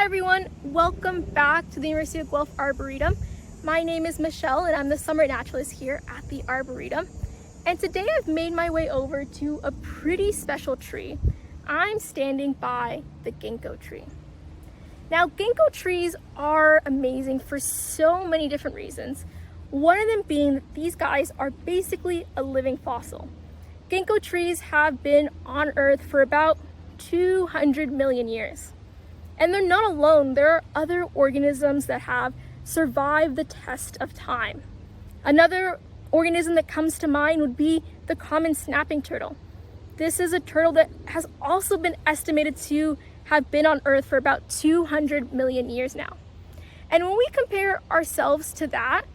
Hi everyone, welcome back to the University of Guelph Arboretum. My name is Michelle and I'm the Summer Naturalist here at the Arboretum. And today I've made my way over to a pretty special tree. I'm standing by the Ginkgo tree. Now, Ginkgo trees are amazing for so many different reasons. One of them being that these guys are basically a living fossil. Ginkgo trees have been on Earth for about 200 million years. And they're not alone. There are other organisms that have survived the test of time. Another organism that comes to mind would be the common snapping turtle. This is a turtle that has also been estimated to have been on Earth for about 200 million years now. And when we compare ourselves to that,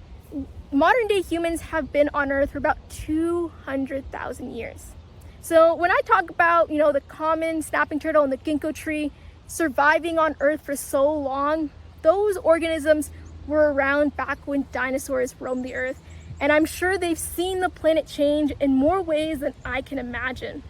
modern day humans have been on Earth for about 200,000 years. So when I talk about, the common snapping turtle and the Ginkgo tree surviving on Earth for so long, those organisms were around back when dinosaurs roamed the Earth. And I'm sure they've seen the planet change in more ways than I can imagine.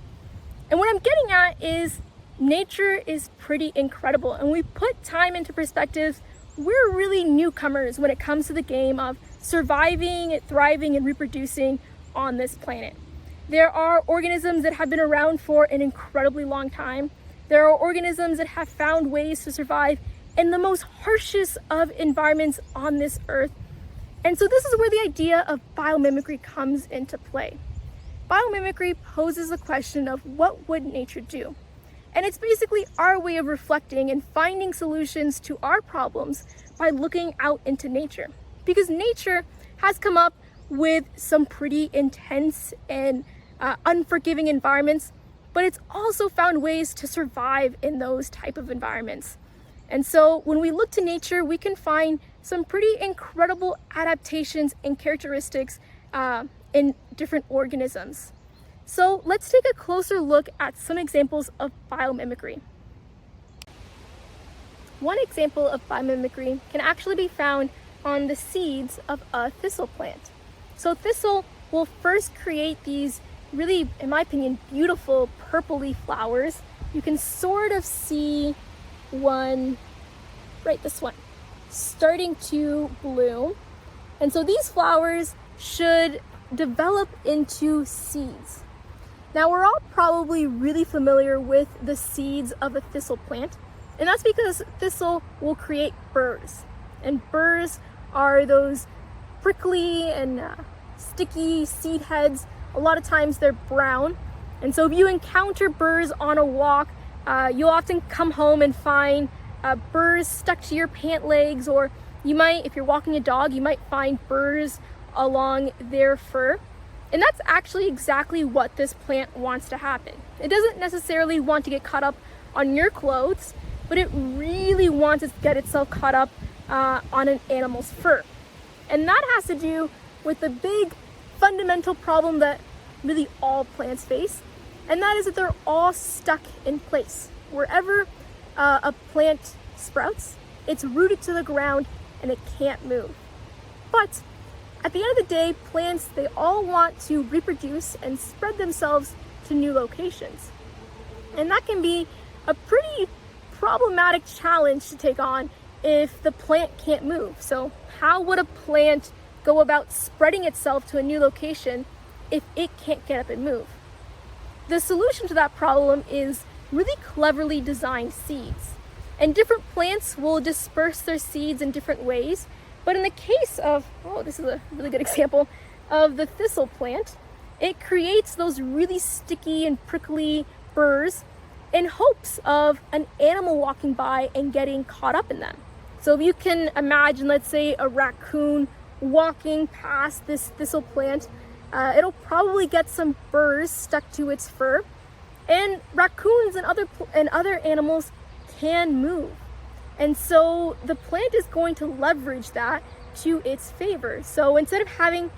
And what I'm getting at is nature is pretty incredible. And we put time into perspective, we're really newcomers when it comes to the game of surviving, thriving, and reproducing on this planet. There are organisms that have been around for an incredibly long time. There are organisms that have found ways to survive in the most harshest of environments on this Earth. And so this is where the idea of biomimicry comes into play. Biomimicry poses the question of what would nature do? And it's basically our way of reflecting and finding solutions to our problems by looking out into nature. Because nature has come up with some pretty intense and unforgiving environments, but it's also found ways to survive in those type of environments. And so when we look to nature, we can find some pretty incredible adaptations and characteristics in different organisms. So let's take a closer look at some examples of biomimicry. One example of biomimicry can actually be found on the seeds of a thistle plant. So thistle will first create these really, in my opinion, beautiful purpley flowers. You can sort of see one, right, this one, starting to bloom. And so these flowers should develop into seeds. Now, we're all probably really familiar with the seeds of a thistle plant, and that's because thistle will create burrs. And burrs are those prickly and sticky seed heads. A lot of times they're brown. And so if you encounter burrs on a walk, you'll often come home and find burrs stuck to your pant legs, or you might, if you're walking a dog, you might find burrs along their fur. And that's actually exactly what this plant wants to happen. It doesn't necessarily want to get caught up on your clothes, but it really wants to get itself caught up on an animal's fur. And that has to do with the big fundamental problem that really all plants face, and that is that they're all stuck in place. Wherever a plant sprouts, it's rooted to the ground and it can't move. But at the end of the day, plants, they all want to reproduce and spread themselves to new locations. And that can be a pretty problematic challenge to take on if the plant can't move. So how would a plant go about spreading itself to a new location if it can't get up and move? The solution to that problem is really cleverly designed seeds. And different plants will disperse their seeds in different ways. But in the case of, this is a really good example of the thistle plant, it creates those really sticky and prickly burrs in hopes of an animal walking by and getting caught up in them. So if you can imagine, let's say a raccoon walking past this thistle plant, it'll probably get some burrs stuck to its fur, and raccoons and other animals can move. And so the plant is going to leverage that to its favor. So instead of having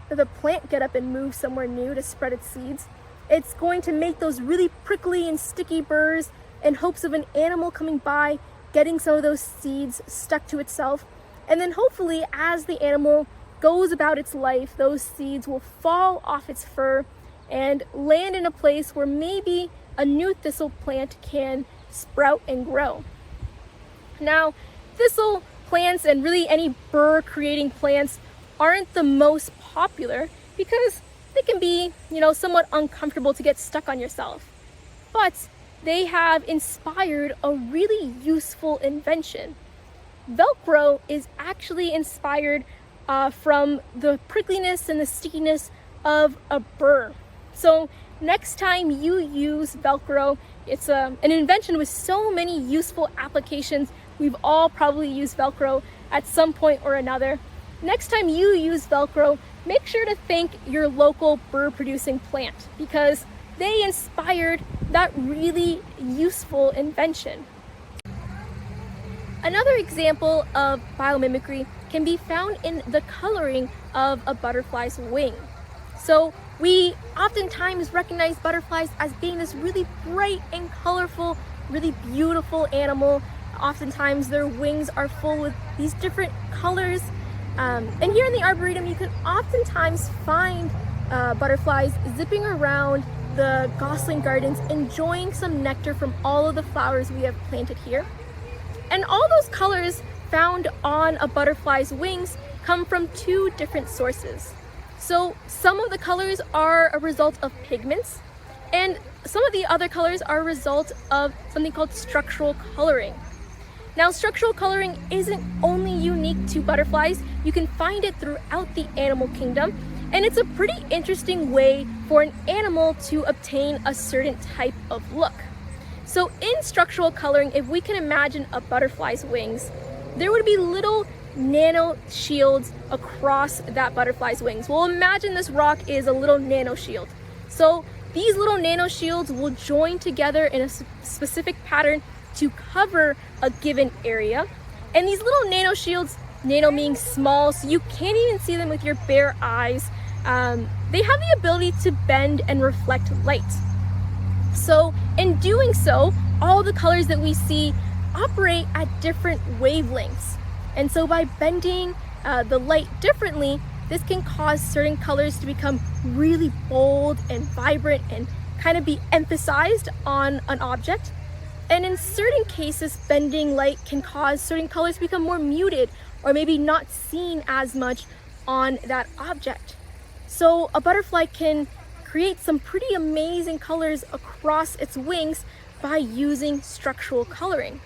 the plant get up and move somewhere new to spread its seeds, it's going to make those really prickly and sticky burrs in hopes of an animal coming by, getting some of those seeds stuck to itself. And then hopefully as the animal goes about its life, those seeds will fall off its fur and land in a place where maybe a new thistle plant can sprout and grow. Now, thistle plants and really any burr creating plants aren't the most popular because they can be, somewhat uncomfortable to get stuck on yourself. But they have inspired a really useful invention. Velcro is actually inspired from the prickliness and the stickiness of a burr. So next time you use Velcro, it's an invention with so many useful applications. We've all probably used Velcro at some point or another. Next time you use Velcro, make sure to thank your local burr producing plant because they inspired that really useful invention. Another example of biomimicry can be found in the coloring of a butterfly's wing. So we oftentimes recognize butterflies as being this really bright and colorful, really beautiful animal. Oftentimes their wings are full with these different colors. And here in the Arboretum, you can oftentimes find butterflies zipping around the Gosling Gardens, enjoying some nectar from all of the flowers we have planted here. And all those colors found on a butterfly's wings come from two different sources. So some of the colors are a result of pigments, and some of the other colors are a result of something called structural coloring. Now, structural coloring isn't only unique to butterflies. You can find it throughout the animal kingdom, and it's a pretty interesting way for an animal to obtain a certain type of look. So in structural coloring, if we can imagine a butterfly's wings, there would be little nano shields across that butterfly's wings. Well, imagine this rock is a little nano shield. So these little nano shields will join together in a specific pattern to cover a given area. And these little nano shields, nano meaning small, so you can't even see them with your bare eyes, they have the ability to bend and reflect light. So in doing so, all the colors that we see operate at different wavelengths. And so by bending the light differently, this can cause certain colors to become really bold and vibrant and kind of be emphasized on an object. And in certain cases, bending light can cause certain colors to become more muted or maybe not seen as much on that object. So a butterfly can create some pretty amazing colors across its wings by using structural coloring.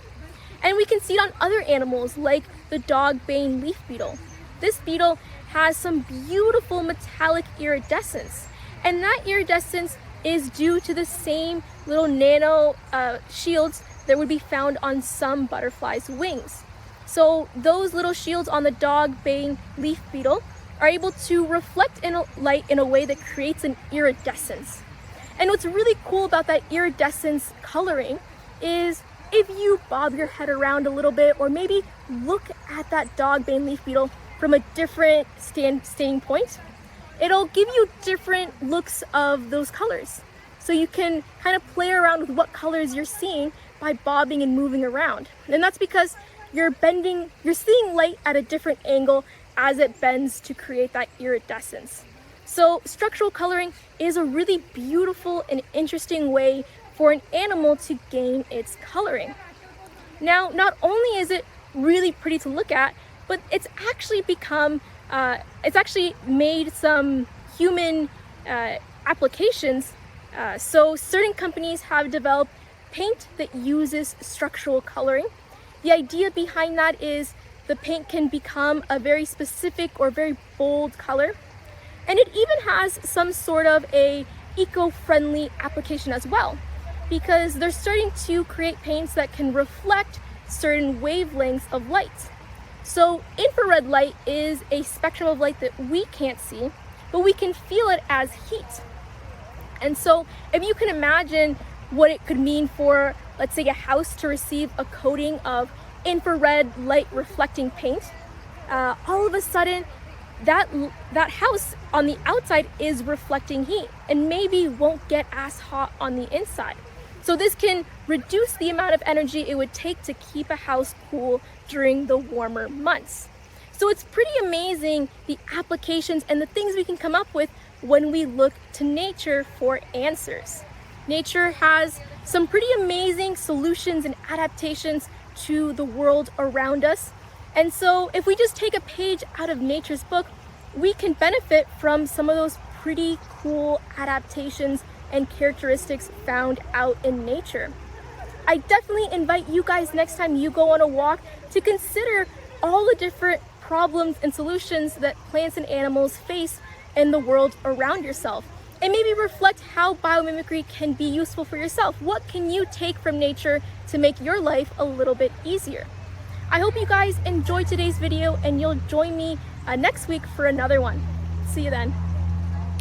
And we can see it on other animals like the dog-bane leaf beetle. This beetle has some beautiful metallic iridescence, and that iridescence is due to the same little nano shields that would be found on some butterflies' wings. So those little shields on the dog-bane leaf beetle are able to reflect light in a way that creates an iridescence. And what's really cool about that iridescence coloring is if you bob your head around a little bit or maybe look at that dog-bane leaf beetle from a different standing point, it'll give you different looks of those colors. So you can kind of play around with what colors you're seeing by bobbing and moving around. And that's because you're seeing light at a different angle as it bends to create that iridescence. So structural coloring is a really beautiful and interesting way for an animal to gain its coloring. Now, not only is it really pretty to look at, but it's actually made some human applications. So certain companies have developed paint that uses structural coloring. The idea behind that is the paint can become a very specific or very bold color. And it even has some sort of a eco-friendly application as well, because they're starting to create paints that can reflect certain wavelengths of light. So infrared light is a spectrum of light that we can't see, but we can feel it as heat. And so if you can imagine what it could mean for, let's say, a house to receive a coating of infrared light reflecting paint, all of a sudden that house on the outside is reflecting heat and maybe won't get as hot on the inside. So this can reduce the amount of energy it would take to keep a house cool during the warmer months. So it's pretty amazing the applications and the things we can come up with when we look to nature for answers. Nature has some pretty amazing solutions and adaptations to the world around us. And so if we just take a page out of nature's book, we can benefit from some of those pretty cool adaptations and characteristics found out in nature. I definitely invite you guys next time you go on a walk to consider all the different problems and solutions that plants and animals face in the world around yourself. And maybe reflect how biomimicry can be useful for yourself. What can you take from nature to make your life a little bit easier? I hope you guys enjoyed today's video and you'll join me next week for another one. See you then.